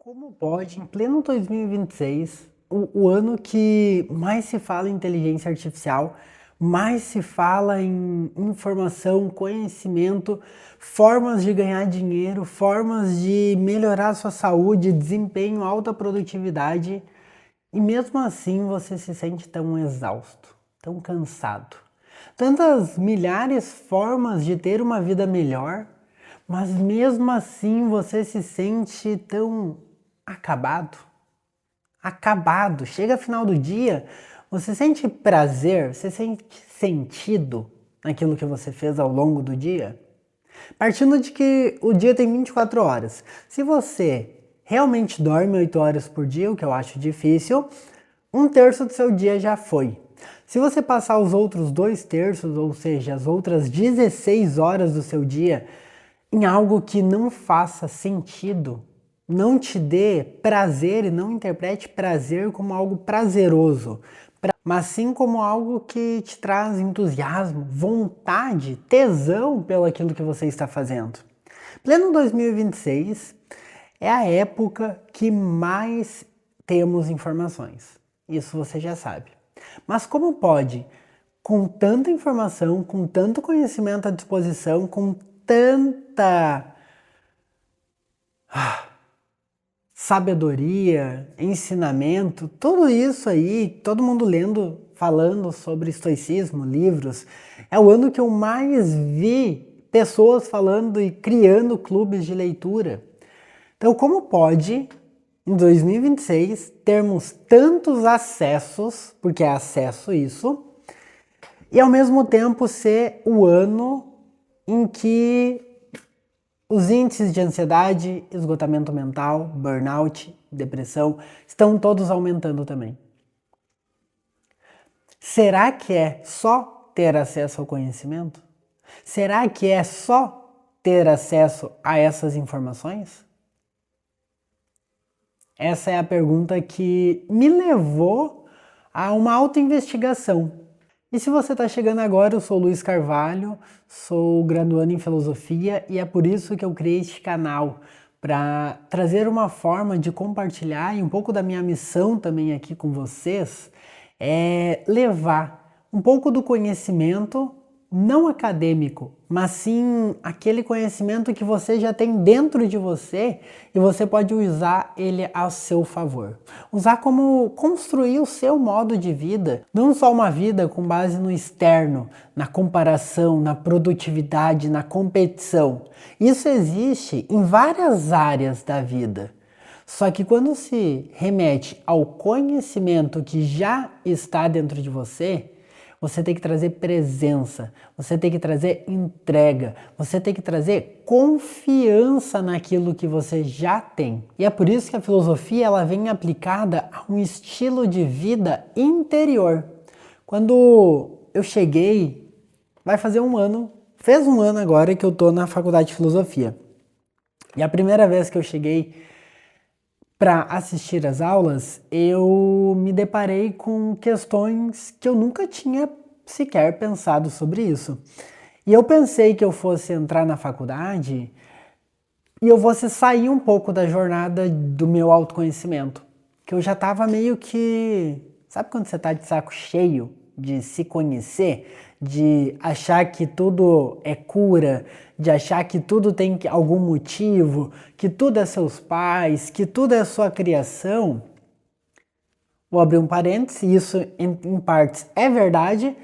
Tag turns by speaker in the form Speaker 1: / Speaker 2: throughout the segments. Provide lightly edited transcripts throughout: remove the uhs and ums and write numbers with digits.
Speaker 1: Como pode, em pleno 2026, o ano que mais se fala em inteligência artificial, mais se fala em informação, conhecimento, formas de ganhar dinheiro, formas de melhorar a sua saúde, desempenho, alta produtividade, e mesmo assim você se sente tão exausto, tão cansado. Tantas milhares formas de ter uma vida melhor, mas mesmo assim você se sente tão acabado. Acabado. Chega final do dia, você sente prazer, você sente sentido naquilo que você fez ao longo do dia? Partindo de que o dia tem 24 horas. Se você realmente dorme 8 horas por dia, o que eu acho difícil, um terço do seu dia já foi. Se você passar os outros 2/3, ou seja, as outras 16 horas do seu dia, em algo que não faça sentido, não te dê prazer e não interprete prazer como algo prazeroso, mas sim como algo que te traz entusiasmo, vontade, tesão pelo aquilo que você está fazendo. Pleno 2026 é a época que mais temos informações. Isso você já sabe. Mas como pode, com tanta informação, com tanto conhecimento à disposição, com tanta sabedoria, ensinamento, tudo isso aí, todo mundo lendo, falando sobre estoicismo, livros, é o ano que eu mais vi pessoas falando e criando clubes de leitura. Então, como pode, em 2026, termos tantos acessos, porque é acesso isso, e ao mesmo tempo ser o ano em que os índices de ansiedade, esgotamento mental, burnout, depressão estão todos aumentando também? Será que é só ter acesso ao conhecimento? Será que é só ter acesso a essas informações? Essa é a pergunta que me levou a uma autoinvestigação. E se você está chegando agora, eu sou Luiz Carvalho, sou graduando em filosofia e é por isso que eu criei este canal, para trazer uma forma de compartilhar e um pouco da minha missão também aqui com vocês, é levar um pouco do conhecimento não acadêmico, mas sim aquele conhecimento que você já tem dentro de você e você pode usar ele a seu favor. Usar como construir o seu modo de vida, não só uma vida com base no externo, na comparação, na produtividade, na competição. Isso existe em várias áreas da vida. Só que quando se remete ao conhecimento que já está dentro de você, você tem que trazer presença, você tem que trazer entrega, você tem que trazer confiança naquilo que você já tem. E é por isso que a filosofia ela vem aplicada a um estilo de vida interior. Quando eu cheguei, vai fazer um ano, fez um ano agora que eu tô na faculdade de filosofia. E a primeira vez que eu cheguei para assistir às aulas, eu me deparei com questões que eu nunca tinha sequer pensado sobre isso. E eu pensei que eu fosse entrar na faculdade e eu fosse sair um pouco da jornada do meu autoconhecimento. Que eu já estava meio que... Sabe quando você está de saco cheio de se conhecer? De achar que tudo é cura, de achar que tudo tem algum motivo, que tudo é seus pais, que tudo é sua criação. Vou abrir um parênteses, isso em partes é verdade,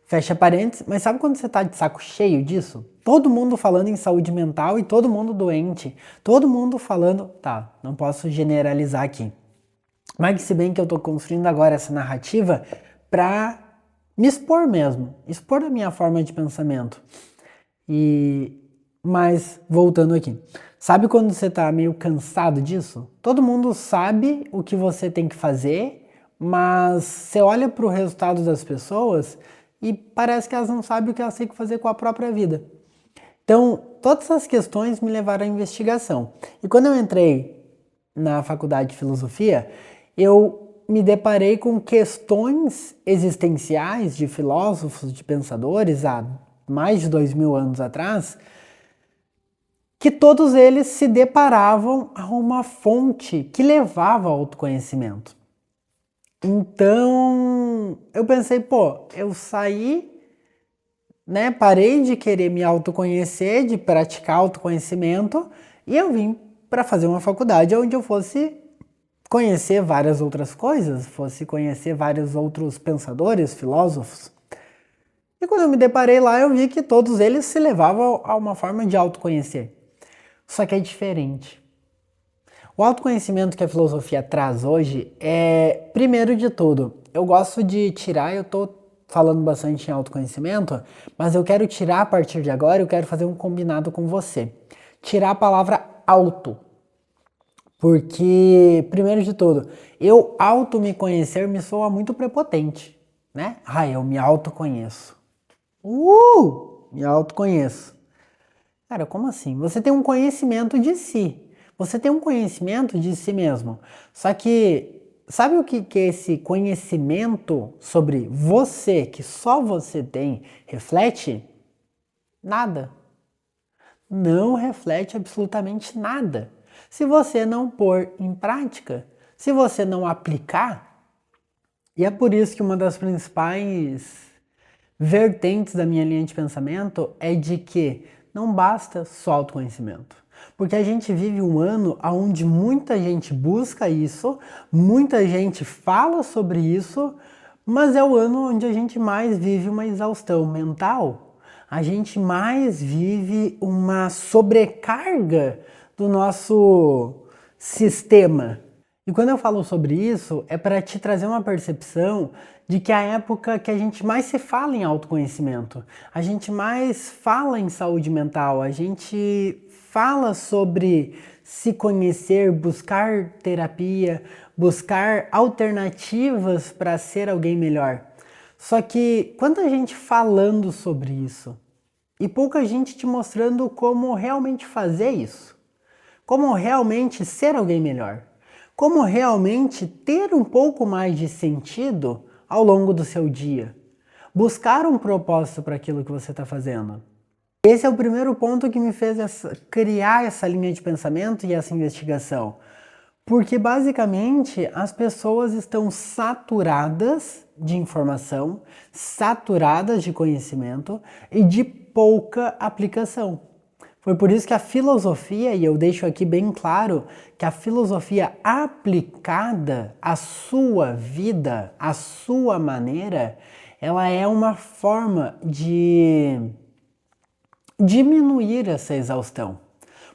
Speaker 1: fecha parênteses, mas sabe quando você tá de saco cheio disso? Todo mundo falando em saúde mental e todo mundo doente, todo mundo falando, tá, não posso generalizar aqui. Mas se bem que eu tô construindo agora essa narrativa pra me expor mesmo, expor a minha forma de pensamento. Mas voltando aqui, sabe quando você tá meio cansado disso? Todo mundo sabe o que você tem que fazer, mas você olha pro resultado das pessoas e parece que elas não sabem o que elas têm que fazer com a própria vida. Então, todas essas questões me levaram à investigação. E quando eu entrei na faculdade de filosofia, eu me deparei com questões existenciais de filósofos, de pensadores há mais de 2000 anos atrás, que todos eles se deparavam a uma fonte que levava ao autoconhecimento. Então, eu pensei, eu saí, né, parei de querer me autoconhecer, de praticar autoconhecimento, e eu vim para fazer uma faculdade onde eu fosse conhecer várias outras coisas, fosse conhecer vários outros pensadores, filósofos. E quando eu me deparei lá, eu vi que todos eles se levavam a uma forma de autoconhecer. Só que é diferente. O autoconhecimento que a filosofia traz hoje é, primeiro de tudo, eu gosto de tirar, eu tô falando bastante em autoconhecimento, mas eu quero tirar a partir de agora, eu quero fazer um combinado com você. Tirar a palavra auto. Porque, primeiro de tudo, eu auto me conhecer me soa muito prepotente, né? Eu me autoconheço. Me autoconheço. Cara, como assim? Você tem um conhecimento de si. Você tem um conhecimento de si mesmo. Só que, sabe o que é esse conhecimento sobre você, que só você tem, reflete? Nada. Não reflete absolutamente nada. Se você não pôr em prática, se você não aplicar, e é por isso que uma das principais vertentes da minha linha de pensamento é de que não basta só autoconhecimento. Porque a gente vive um ano onde muita gente busca isso, muita gente fala sobre isso, mas é o ano onde a gente mais vive uma exaustão mental. A gente mais vive uma sobrecarga do nosso sistema. E quando eu falo sobre isso, é para te trazer uma percepção de que a época que a gente mais se fala em autoconhecimento, a gente mais fala em saúde mental, a gente fala sobre se conhecer, buscar terapia, buscar alternativas para ser alguém melhor. Só que quanta gente falando sobre isso e pouca gente te mostrando como realmente fazer isso, como realmente ser alguém melhor, como realmente ter um pouco mais de sentido ao longo do seu dia, buscar um propósito para aquilo que você está fazendo. Esse é o primeiro ponto que me fez criar essa linha de pensamento e essa investigação. Porque basicamente as pessoas estão saturadas de informação, saturadas de conhecimento e de pouca aplicação. Foi por isso que a filosofia, e eu deixo aqui bem claro, que a filosofia aplicada à sua vida, à sua maneira, ela é uma forma de diminuir essa exaustão.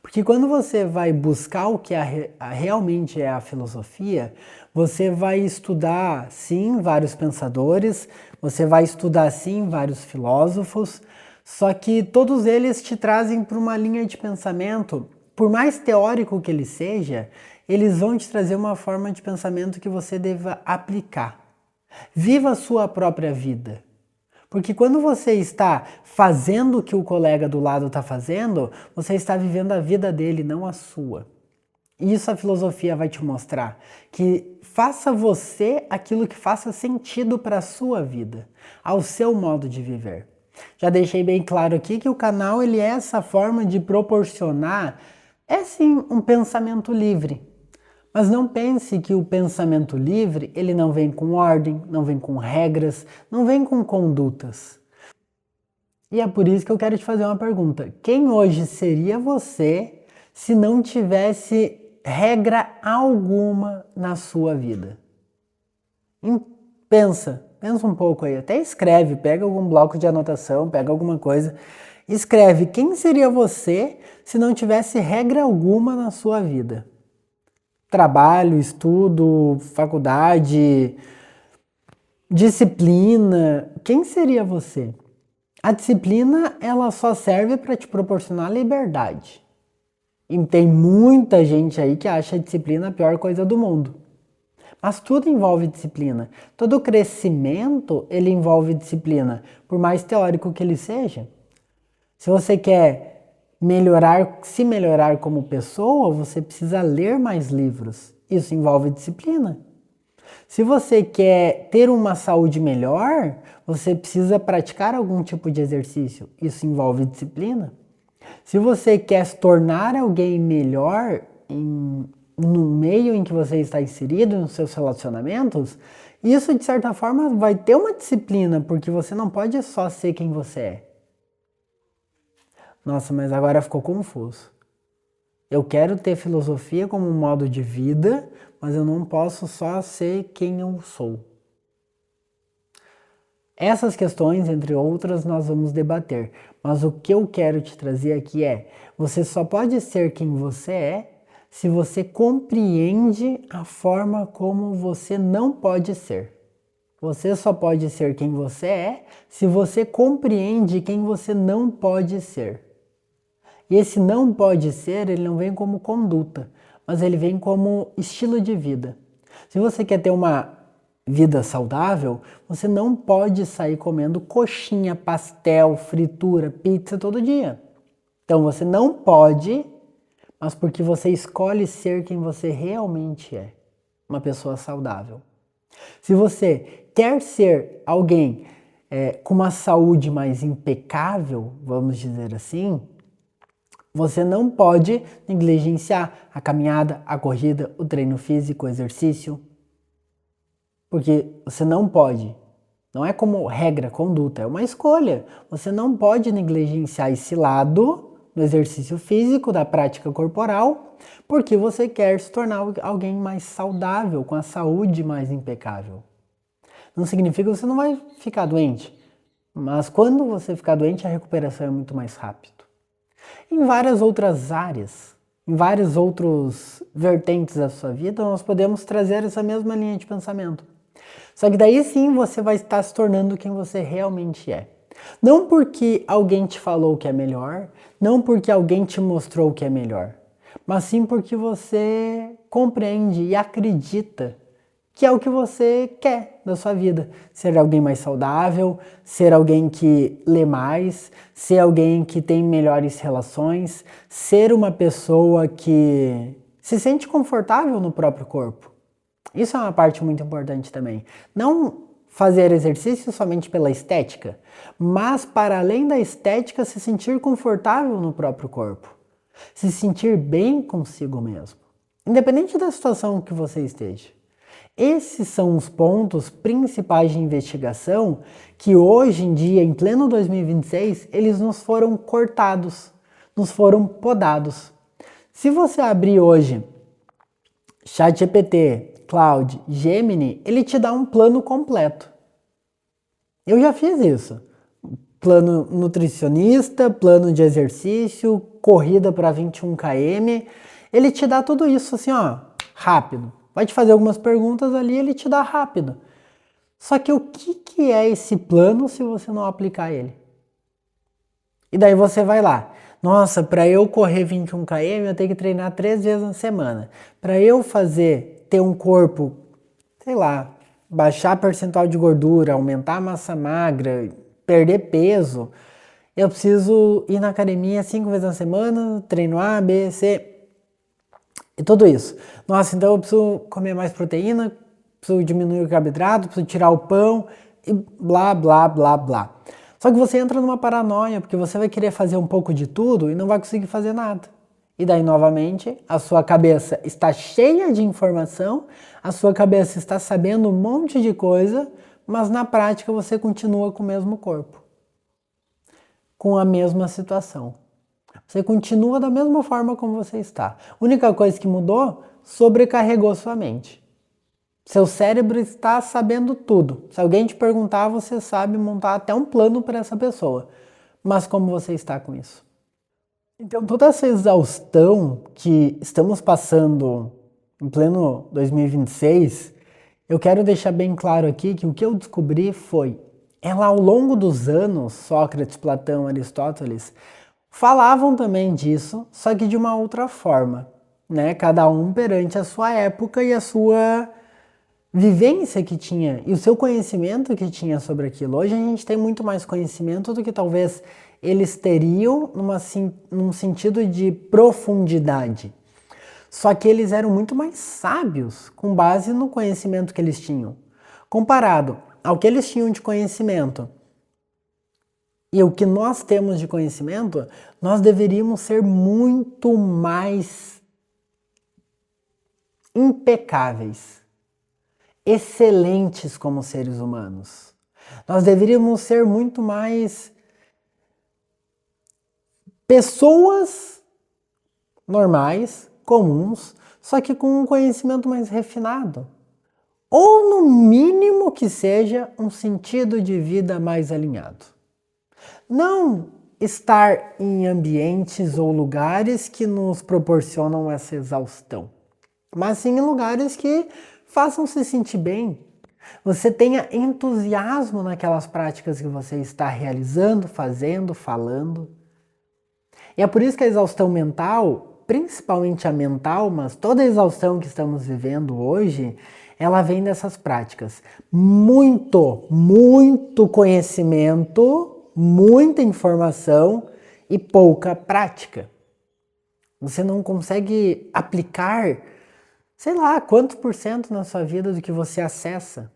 Speaker 1: Porque quando você vai buscar o que realmente é a filosofia, você vai estudar, sim, vários pensadores, você vai estudar, sim, vários filósofos, só que todos eles te trazem para uma linha de pensamento, por mais teórico que ele seja, eles vão te trazer uma forma de pensamento que você deva aplicar. Viva a sua própria vida. Porque quando você está fazendo o que o colega do lado está fazendo, você está vivendo a vida dele, não a sua. E isso a filosofia vai te mostrar, que faça você aquilo que faça sentido para a sua vida, ao seu modo de viver. Já deixei bem claro aqui que o canal ele é essa forma de proporcionar, sim, um pensamento livre. Mas não pense que o pensamento livre, ele não vem com ordem, não vem com regras, não vem com condutas. E é por isso que eu quero te fazer uma pergunta. Quem hoje seria você se não tivesse regra alguma na sua vida? Pensa um pouco aí, até escreve, pega algum bloco de anotação, pega alguma coisa, escreve quem seria você se não tivesse regra alguma na sua vida. Trabalho, estudo, faculdade, disciplina, quem seria você? A disciplina, ela só serve para te proporcionar liberdade. E tem muita gente aí que acha a disciplina a pior coisa do mundo. Mas tudo envolve disciplina. Todo crescimento, ele envolve disciplina, por mais teórico que ele seja. Se você quer se melhorar como pessoa, você precisa ler mais livros. Isso envolve disciplina. Se você quer ter uma saúde melhor, você precisa praticar algum tipo de exercício. Isso envolve disciplina. Se você quer se tornar alguém melhor no meio em que você está inserido, nos seus relacionamentos, isso de certa forma vai ter uma disciplina, porque você não pode só ser quem você é. Nossa, mas agora ficou confuso. Eu quero ter filosofia como um modo de vida, mas eu não posso só ser quem eu sou. Essas questões, entre outras, nós vamos debater, mas o que eu quero te trazer aqui é: você só pode ser quem você é se você compreende a forma como você não pode ser. Você só pode ser quem você é se você compreende quem você não pode ser. E esse não pode ser, ele não vem como conduta, mas ele vem como estilo de vida. Se você quer ter uma vida saudável, você não pode sair comendo coxinha, pastel, fritura, pizza todo dia. Então você não pode, mas porque você escolhe ser quem você realmente é, uma pessoa saudável. Se você quer ser alguém com uma saúde mais impecável, vamos dizer assim, você não pode negligenciar a caminhada, a corrida, o treino físico, o exercício. Porque você não pode. Não é como regra, conduta, é uma escolha. Você não pode negligenciar esse lado do exercício físico, da prática corporal, porque você quer se tornar alguém mais saudável, com a saúde mais impecável. Não significa que você não vai ficar doente, mas quando você ficar doente, a recuperação é muito mais rápida. Em várias outras áreas, em vários outros vertentes da sua vida, nós podemos trazer essa mesma linha de pensamento. Só que daí sim você vai estar se tornando quem você realmente é. Não porque alguém te falou que é melhor, não porque alguém te mostrou que é melhor, mas sim porque você compreende e acredita que é o que você quer da sua vida. Ser alguém mais saudável, ser alguém que lê mais, ser alguém que tem melhores relações, ser uma pessoa que se sente confortável no próprio corpo. Isso é uma parte muito importante também. Não fazer exercício somente pela estética, mas para além da estética, se sentir confortável no próprio corpo. Se sentir bem consigo mesmo. Independente da situação que você esteja. Esses são os pontos principais de investigação que hoje em dia, em pleno 2026, eles nos foram cortados, nos foram podados. Se você abrir hoje ChatGPT, Claude, Gemini, ele te dá um plano completo. Eu já fiz isso. Plano nutricionista, plano de exercício, corrida para 21 km. Ele te dá tudo isso assim, ó, rápido. Vai te fazer algumas perguntas ali, ele te dá rápido. Só que o que é esse plano se você não aplicar ele? E daí você vai lá. Nossa, para eu correr 21 km, eu tenho que treinar 3 vezes na semana. Para eu ter um corpo, sei lá, baixar percentual de gordura, aumentar a massa magra, perder peso, eu preciso ir na academia 5 vezes na semana, treino A, B, C... E tudo isso. Nossa, então eu preciso comer mais proteína, preciso diminuir o carboidrato, preciso tirar o pão e blá, blá, blá, blá. Só que você entra numa paranoia, porque você vai querer fazer um pouco de tudo e não vai conseguir fazer nada. E daí, novamente, a sua cabeça está cheia de informação, a sua cabeça está sabendo um monte de coisa, mas na prática você continua com o mesmo corpo, com a mesma situação. Você continua da mesma forma como você está. A única coisa que mudou, sobrecarregou sua mente. Seu cérebro está sabendo tudo. Se alguém te perguntar, você sabe montar até um plano para essa pessoa. Mas como você está com isso? Então, toda essa exaustão que estamos passando em pleno 2026, eu quero deixar bem claro aqui que o que eu descobri foi, ela ao longo dos anos, Sócrates, Platão, Aristóteles, falavam também disso, só que de uma outra forma, né? Cada um perante a sua época e a sua vivência que tinha e o seu conhecimento que tinha sobre aquilo. Hoje a gente tem muito mais conhecimento do que talvez eles teriam num sentido de profundidade. Só que eles eram muito mais sábios com base no conhecimento que eles tinham. Comparado ao que eles tinham de conhecimento e o que nós temos de conhecimento, nós deveríamos ser muito mais impecáveis, excelentes como seres humanos. Nós deveríamos ser muito mais pessoas normais, comuns, só que com um conhecimento mais refinado. Ou no mínimo que seja um sentido de vida mais alinhado. Não estar em ambientes ou lugares que nos proporcionam essa exaustão, mas sim em lugares que façam se sentir bem. Você tenha entusiasmo naquelas práticas que você está realizando, fazendo, falando. E é por isso que a exaustão mental, principalmente a mental, mas toda a exaustão que estamos vivendo hoje, ela vem dessas práticas. Muito conhecimento, muita informação e pouca prática. Você não consegue aplicar, sei lá, quanto por cento na sua vida do que você acessa.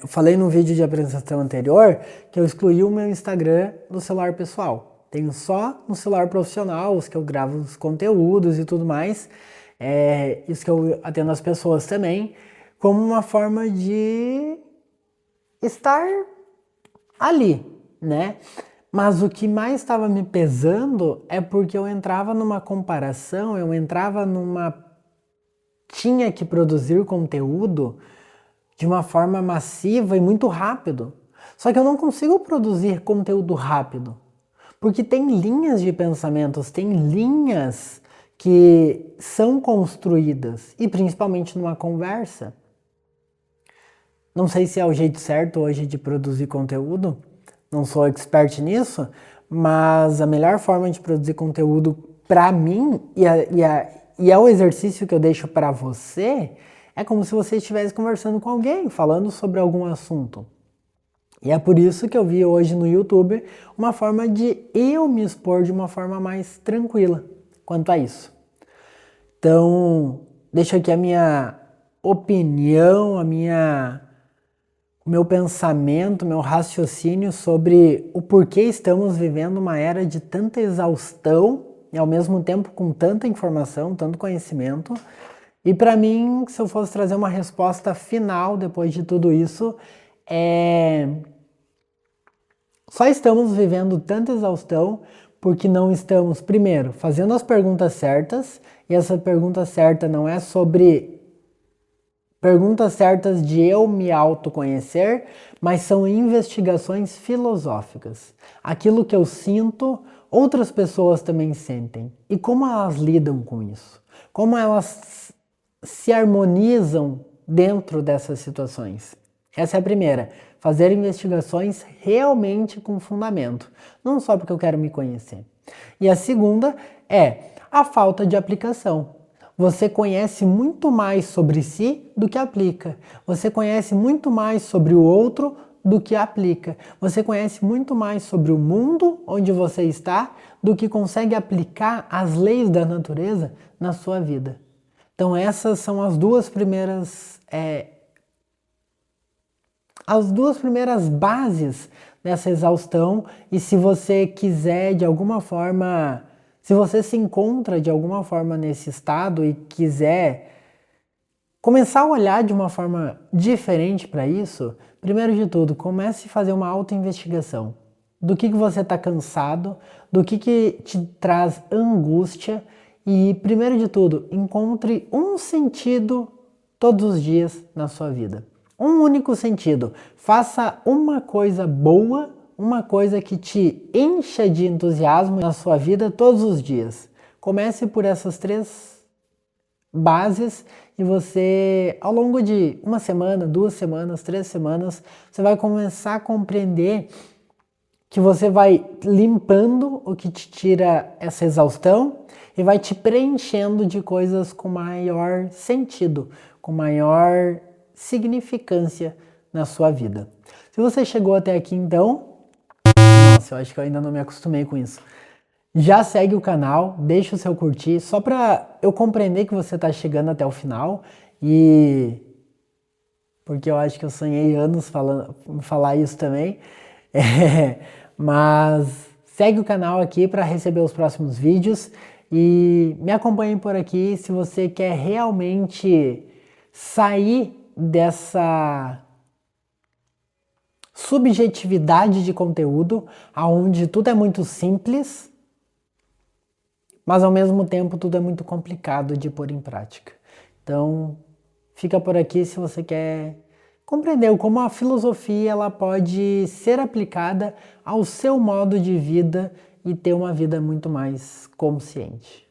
Speaker 1: Eu falei no vídeo de apresentação anterior que eu excluí o meu Instagram do celular pessoal. Tenho só no celular profissional, os que eu gravo os conteúdos e tudo mais. Isso que eu atendo as pessoas também, como uma forma de estar ali, né? Mas o que mais estava me pesando é porque eu entrava numa comparação, tinha que produzir conteúdo de uma forma massiva e muito rápido. Só que eu não consigo produzir conteúdo rápido, porque tem linhas de pensamentos, tem linhas que são construídas, e principalmente numa conversa. Não sei se é o jeito certo hoje de produzir conteúdo, não sou expert nisso, mas a melhor forma de produzir conteúdo para mim, e é o exercício que eu deixo para você, é como se você estivesse conversando com alguém, falando sobre algum assunto. E é por isso que eu vi hoje no YouTube uma forma de eu me expor de uma forma mais tranquila quanto a isso. Então, deixo aqui a minha opinião, o meu pensamento, meu raciocínio sobre o porquê estamos vivendo uma era de tanta exaustão e ao mesmo tempo com tanta informação, tanto conhecimento. E para mim, se eu fosse trazer uma resposta final depois de tudo isso, só estamos vivendo tanta exaustão porque não estamos, primeiro, fazendo as perguntas certas, e essa pergunta certa não é sobre perguntas certas de eu me autoconhecer, mas são investigações filosóficas. Aquilo que eu sinto, outras pessoas também sentem. E como elas lidam com isso? Como elas se harmonizam dentro dessas situações? Essa é a primeira. Fazer investigações realmente com fundamento. Não só porque eu quero me conhecer. E a segunda é a falta de aplicação. Você conhece muito mais sobre si do que aplica. Você conhece muito mais sobre o outro do que aplica. Você conhece muito mais sobre o mundo onde você está do que consegue aplicar as leis da natureza na sua vida. Então essas são as duas primeiras bases dessa exaustão. E se você quiser de alguma forma, se você se encontra de alguma forma nesse estado e quiser começar a olhar de uma forma diferente para isso, primeiro de tudo, comece a fazer uma autoinvestigação. Do que você está cansado, do que te traz angústia e, primeiro de tudo, encontre um sentido todos os dias na sua vida. Um único sentido. Faça uma coisa boa, uma coisa que te encha de entusiasmo na sua vida todos os dias. Comece por essas 3 bases e você, ao longo de 1 semana, 2 semanas, 3 semanas, você vai começar a compreender que você vai limpando o que te tira essa exaustão e vai te preenchendo de coisas com maior sentido, com maior significância na sua vida. Se você chegou até aqui então, nossa, eu acho que eu ainda não me acostumei com isso. Já segue o canal, deixa o seu curtir, só para eu compreender que você está chegando até o final e porque eu acho que eu sonhei anos falar isso também. Mas segue o canal aqui para receber os próximos vídeos e me acompanhe por aqui se você quer realmente sair dessa subjetividade de conteúdo, onde tudo é muito simples, mas ao mesmo tempo tudo é muito complicado de pôr em prática. Então, fica por aqui se você quer compreender como a filosofia ela pode ser aplicada ao seu modo de vida e ter uma vida muito mais consciente.